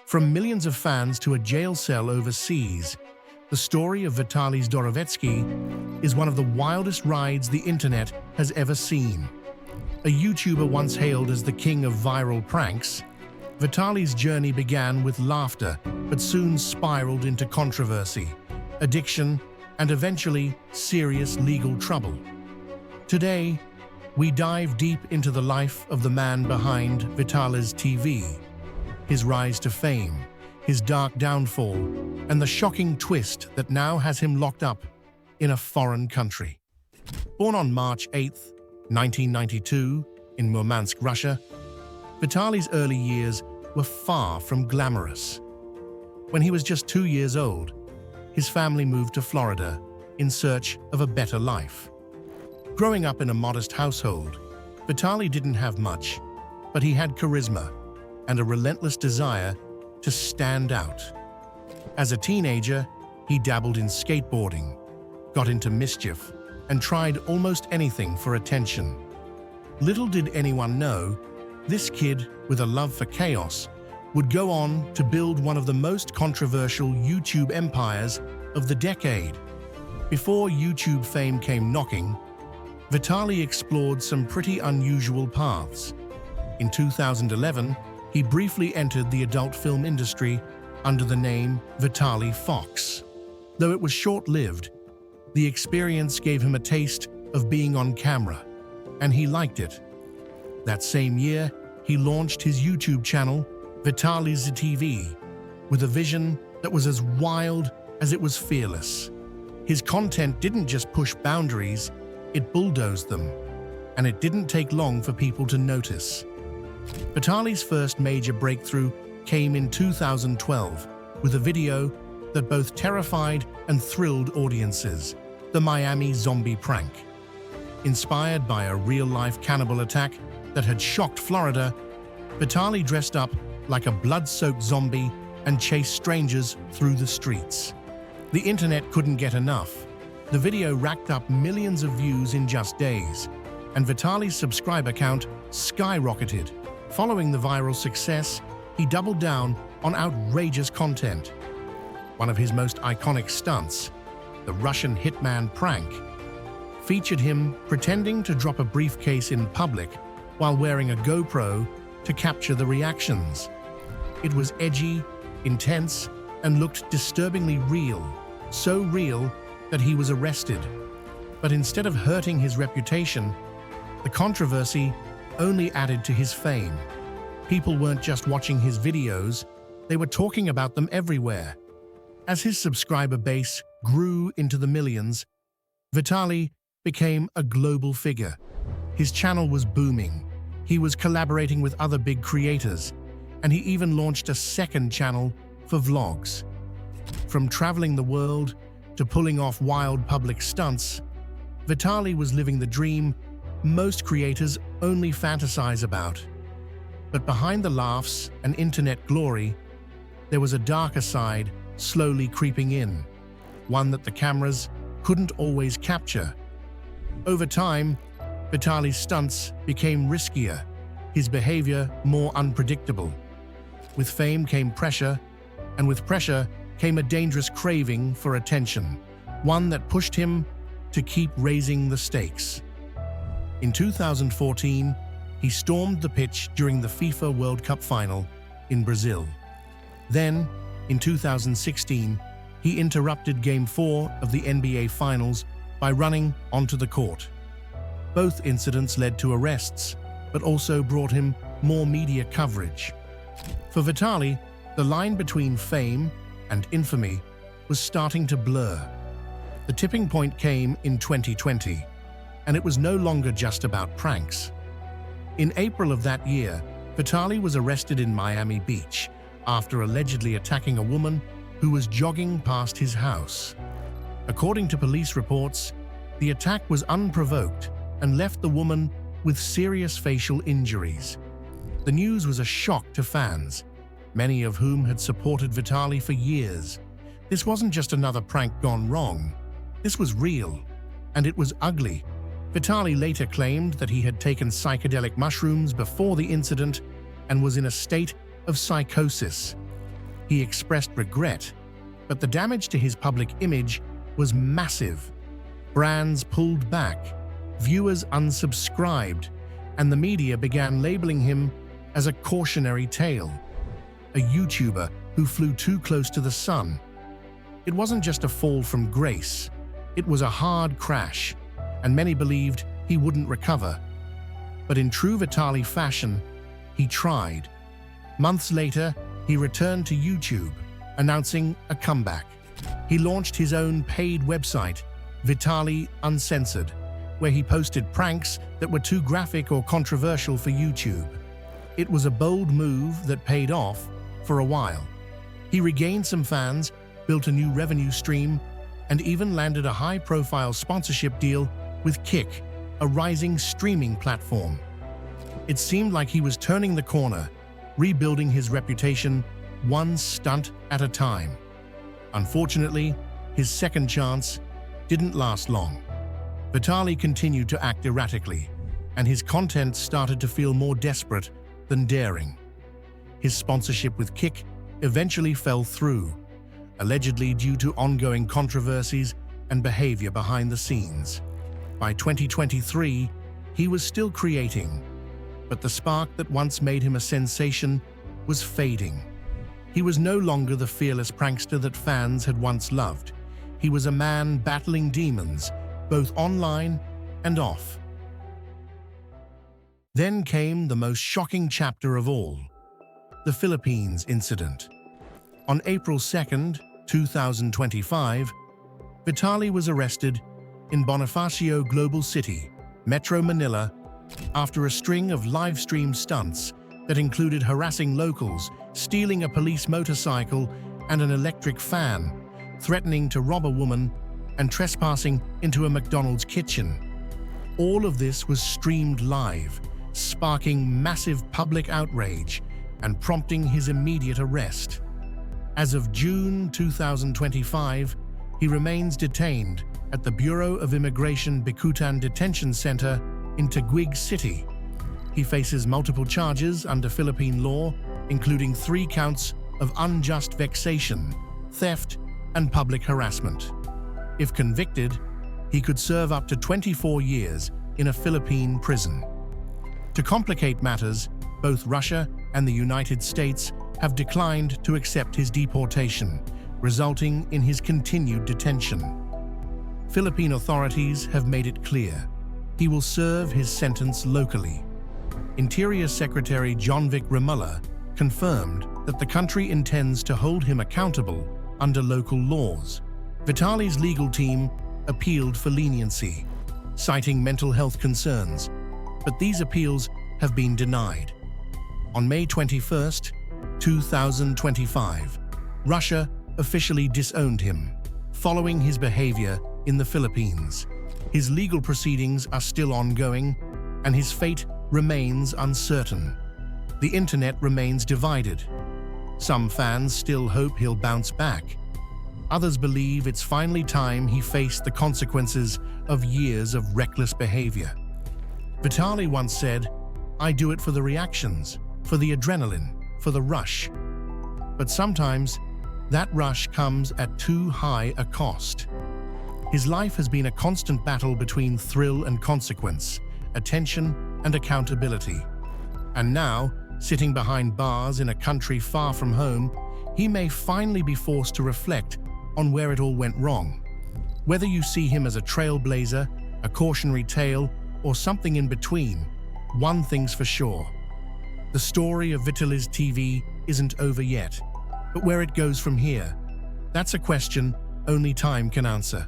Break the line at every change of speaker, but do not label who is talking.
From millions of fans to a jail cell overseas, the story of Vitaly Zdorovetskiy is one of the wildest rides the internet has ever seen. A YouTuber once hailed as the king of viral pranks, Vitaly's journey began with laughter but soon spiraled into controversy, addiction, and eventually serious legal trouble. Today, we dive deep into the life of the man behind VitalyzdTv, his rise to fame, his dark downfall, and the shocking twist that now has him locked up in a foreign country. Born on March 8, 1992, in Murmansk, Russia, Vitaly's early years were far from glamorous. When he was just 2 years old, his family moved to Florida in search of a better life. Growing up in a modest household, Vitaly didn't have much, but he had charisma and a relentless desire to stand out. As a teenager, he dabbled in skateboarding, got into mischief, and tried almost anything for attention. Little did anyone know, this kid with a love for chaos would go on to build one of the most controversial YouTube empires of the decade. Before YouTube fame came knocking, Vitaly explored some pretty unusual paths. In 2011, he briefly entered the adult film industry under the name Vitaly Fox. Though it was short-lived, the experience gave him a taste of being on camera, and he liked it. That same year, he launched his YouTube channel, VitalyzdTv, with a vision that was as wild as it was fearless. His content didn't just push boundaries, it bulldozed them, and it didn't take long for people to notice. Vitaly's first major breakthrough came in 2012 with a video that both terrified and thrilled audiences, the Miami zombie prank. Inspired by a real-life cannibal attack that had shocked Florida, Vitaly dressed up like a blood-soaked zombie and chased strangers through the streets. The internet couldn't get enough. The video racked up millions of views in just days, and Vitaly's subscriber count skyrocketed. Following the viral success, he doubled down on outrageous content. One of his most iconic stunts, the Russian hitman prank, featured him pretending to drop a briefcase in public while wearing a GoPro to capture the reactions. It was edgy, intense, and looked disturbingly real, so real that he was arrested. But instead of hurting his reputation, the controversy only added to his fame. People weren't just watching his videos, they were talking about them everywhere. As his subscriber base grew into the millions, Vitaly became a global figure. His channel was booming. He was collaborating with other big creators, and he even launched a second channel for vlogs. From traveling the world to pulling off wild public stunts, Vitaly was living the dream most creators only fantasize about. But behind the laughs and internet glory, there was a darker side slowly creeping in, one that the cameras couldn't always capture. Over time, Vitaly's stunts became riskier, his behavior more unpredictable. With fame came pressure, and with pressure came a dangerous craving for attention, one that pushed him to keep raising the stakes. In 2014, he stormed the pitch during the FIFA World Cup final in Brazil. Then, in 2016, he interrupted Game 4 of the NBA Finals by running onto the court. Both incidents led to arrests, but also brought him more media coverage. For Vitaly, the line between fame and infamy was starting to blur. The tipping point came in 2020, and it was no longer just about pranks. In April of that year, Vitaly was arrested in Miami Beach after allegedly attacking a woman who was jogging past his house. According to police reports, the attack was unprovoked and left the woman with serious facial injuries. The news was a shock to fans, many of whom had supported Vitaly for years. This wasn't just another prank gone wrong. This was real, and it was ugly. Vitaly later claimed that he had taken psychedelic mushrooms before the incident and was in a state of psychosis. He expressed regret, but the damage to his public image was massive. Brands pulled back, viewers unsubscribed, and the media began labeling him as a cautionary tale, a YouTuber who flew too close to the sun. It wasn't just a fall from grace, it was a hard crash, and many believed he wouldn't recover. But in true Vitaly fashion, he tried. Months later, he returned to YouTube, announcing a comeback. He launched his own paid website, Vitaly Uncensored, where he posted pranks that were too graphic or controversial for YouTube. It was a bold move that paid off for a while. He regained some fans, built a new revenue stream, and even landed a high-profile sponsorship deal with Kick, a rising streaming platform. It seemed like he was turning the corner, rebuilding his reputation one stunt at a time. Unfortunately, his second chance didn't last long. Vitaly continued to act erratically, and his content started to feel more desperate than daring. His sponsorship with Kick eventually fell through, allegedly due to ongoing controversies and behavior behind the scenes. By 2023, he was still creating, but the spark that once made him a sensation was fading. He was no longer the fearless prankster that fans had once loved. He was a man battling demons, both online and off. Then came the most shocking chapter of all, the Philippines incident. On April 2nd, 2025, Vitaly was arrested in Bonifacio Global City, Metro Manila, after a string of live-streamed stunts that included harassing locals, stealing a police motorcycle and an electric fan, threatening to rob a woman, and trespassing into a McDonald's kitchen. All of this was streamed live, sparking massive public outrage and prompting his immediate arrest. As of June 2025, he remains detained at the Bureau of Immigration Bicutan Detention Center in Taguig City. He faces multiple charges under Philippine law, including 3 counts of unjust vexation, theft, and public harassment. If convicted, he could serve up to 24 years in a Philippine prison. To complicate matters, both Russia and the United States have declined to accept his deportation, resulting in his continued detention. Philippine authorities have made it clear he will serve his sentence locally. Interior Secretary Jonvic Remulla confirmed that the country intends to hold him accountable under local laws. Vitaly's legal team appealed for leniency, citing mental health concerns, but these appeals have been denied. On May 21, 2025, Russia officially disowned him, following his behavior in the Philippines. His legal proceedings are still ongoing, and his fate remains uncertain. The internet remains divided. Some fans still hope he'll bounce back. Others believe it's finally time he faced the consequences of years of reckless behavior. Vitaly once said, "I do it for the reactions, for the adrenaline, for the rush." But sometimes, that rush comes at too high a cost. His life has been a constant battle between thrill and consequence, attention and accountability. And now, sitting behind bars in a country far from home, he may finally be forced to reflect on where it all went wrong. Whether you see him as a trailblazer, a cautionary tale, or something in between, one thing's for sure. The story of VitalyzdTv isn't over yet, but where it goes from here, that's a question only time can answer.